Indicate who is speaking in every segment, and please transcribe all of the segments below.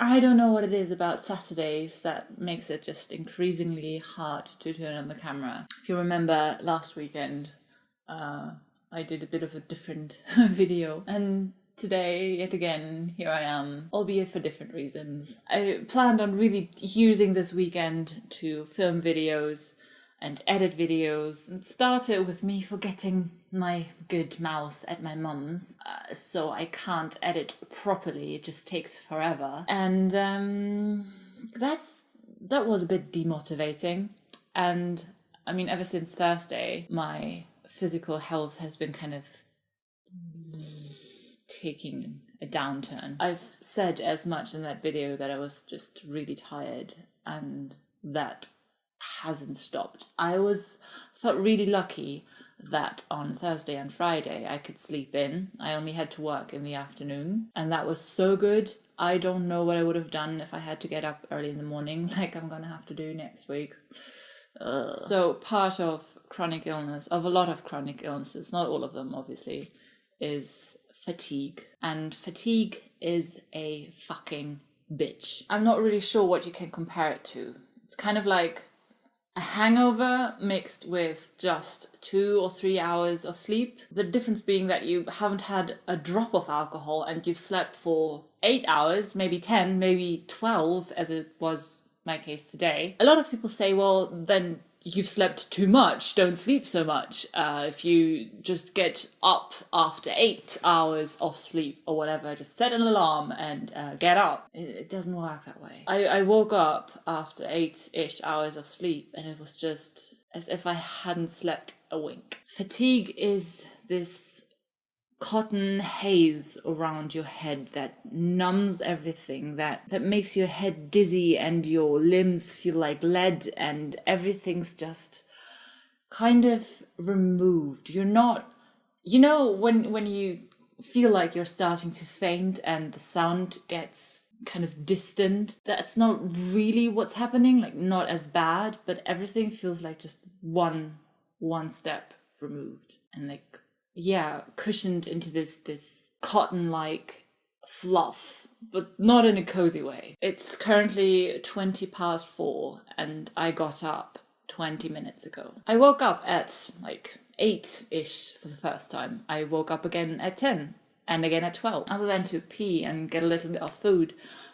Speaker 1: I don't know what it is about Saturdays that makes it just increasingly hard to turn on the camera. If you remember last weekend, I did a bit of a different video, and today, yet again, here I am, albeit for different reasons. I planned on really using this weekend to film videos and edit videos. It started with me forgetting my good mouse at my mum's, so I can't edit properly. It just takes forever. And that was a bit demotivating. And I mean, ever since Thursday, my physical health has been kind of taking a downturn. I've said as much in that video that I was just really tired, and that hasn't stopped. I felt really lucky that on Thursday and Friday I could sleep in. I only had to work in the afternoon, and that was so good. I don't know what I would have done if I had to get up early in the morning, like I'm gonna have to do next week. So part of a lot of chronic illnesses, not all of them obviously, is fatigue. And fatigue is a fucking bitch. I'm not really sure what you can compare it to. It's kind of like a hangover mixed with just 2 or 3 hours of sleep. The difference being that you haven't had a drop of alcohol and you've slept for 8 hours, maybe 10, maybe 12, as it was my case today. A lot of people say, well, then you've slept too much, don't sleep so much. If you just get up after 8 hours of sleep or whatever, just set an alarm and get up. It doesn't work that way. I woke up after 8-ish hours of sleep, and it was just as if I hadn't slept a wink. Fatigue is this cotton haze around your head that numbs everything, that makes your head dizzy and your limbs feel like lead, and everything's just kind of removed. You're not, you know, when you feel like you're starting to faint and the sound gets kind of distant, that's not really what's happening, like not as bad, but everything feels like just one step removed, and like, yeah, cushioned into this cotton-like fluff, but not in a cozy way. It's currently 4:20, and I got up 20 minutes ago. I woke up at like 8-ish for the first time. I woke up again at 10 and again at 12. Other than to pee and get a little bit of food,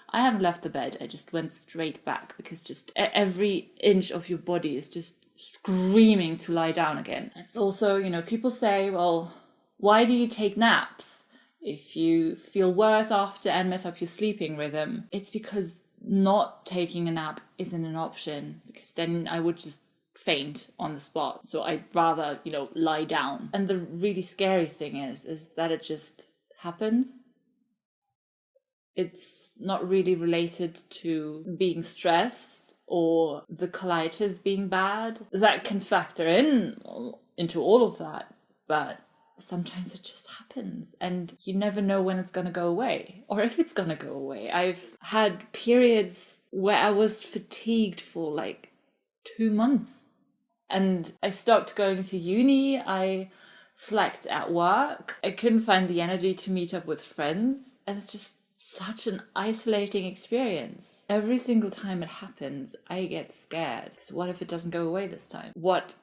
Speaker 1: I haven't left the bed. I just went straight back because just every inch of your body is just screaming to lie down again. It's also, you know, people say, well, why do you take naps if you feel worse after and mess up your sleeping rhythm? It's because not taking a nap isn't an option, because then I would just faint on the spot. So I'd rather, you know, lie down. And the really scary thing is that it just happens. It's not really related to being stressed or the colitis being bad. That can factor into all of that, but sometimes it just happens, and you never know when it's going to go away or if it's going to go away. I've had periods where I was fatigued for like 2 months, and I stopped going to uni. I slacked at work. I couldn't find the energy to meet up with friends, and it's just such an isolating experience. Every single time it happens, I get scared. So what if it doesn't go away this time? What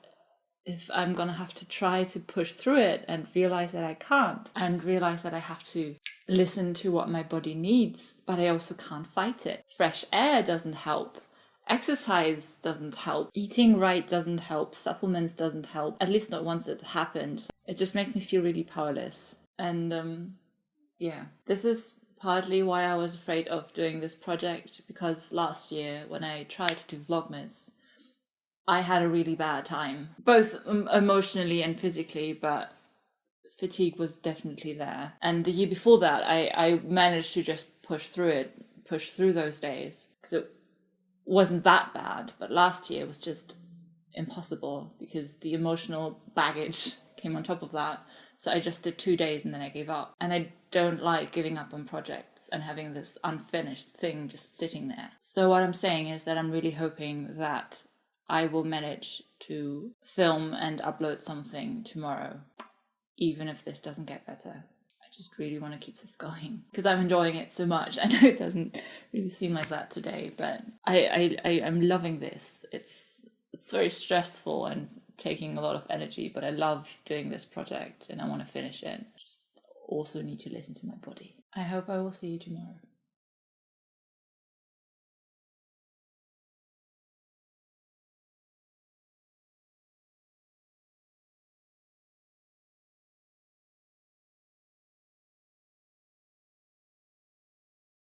Speaker 1: if I'm gonna have to try to push through it and realize that I can't, and realize that I have to listen to what my body needs, but I also can't fight it? Fresh air doesn't help. Exercise doesn't help. Eating right doesn't help. Supplements doesn't help. At least not once it happened. It just makes me feel really powerless. And yeah, this is partly why I was afraid of doing this project, because last year when I tried to do Vlogmas, I had a really bad time, both emotionally and physically, but fatigue was definitely there. And the year before that, I managed to just push through those days, because it wasn't that bad. But last year was just impossible, because the emotional baggage came on top of that. So I just did 2 days and then I gave up. And I don't like giving up on projects and having this unfinished thing just sitting there. So what I'm saying is that I'm really hoping that I will manage to film and upload something tomorrow, even if this doesn't get better. I just really want to keep this going because I'm enjoying it so much. I know it doesn't really seem like that today, but I'm loving this. It's very stressful and taking a lot of energy, but I love doing this project and I want to finish it. Just also need to listen to my body. I hope I will see you tomorrow.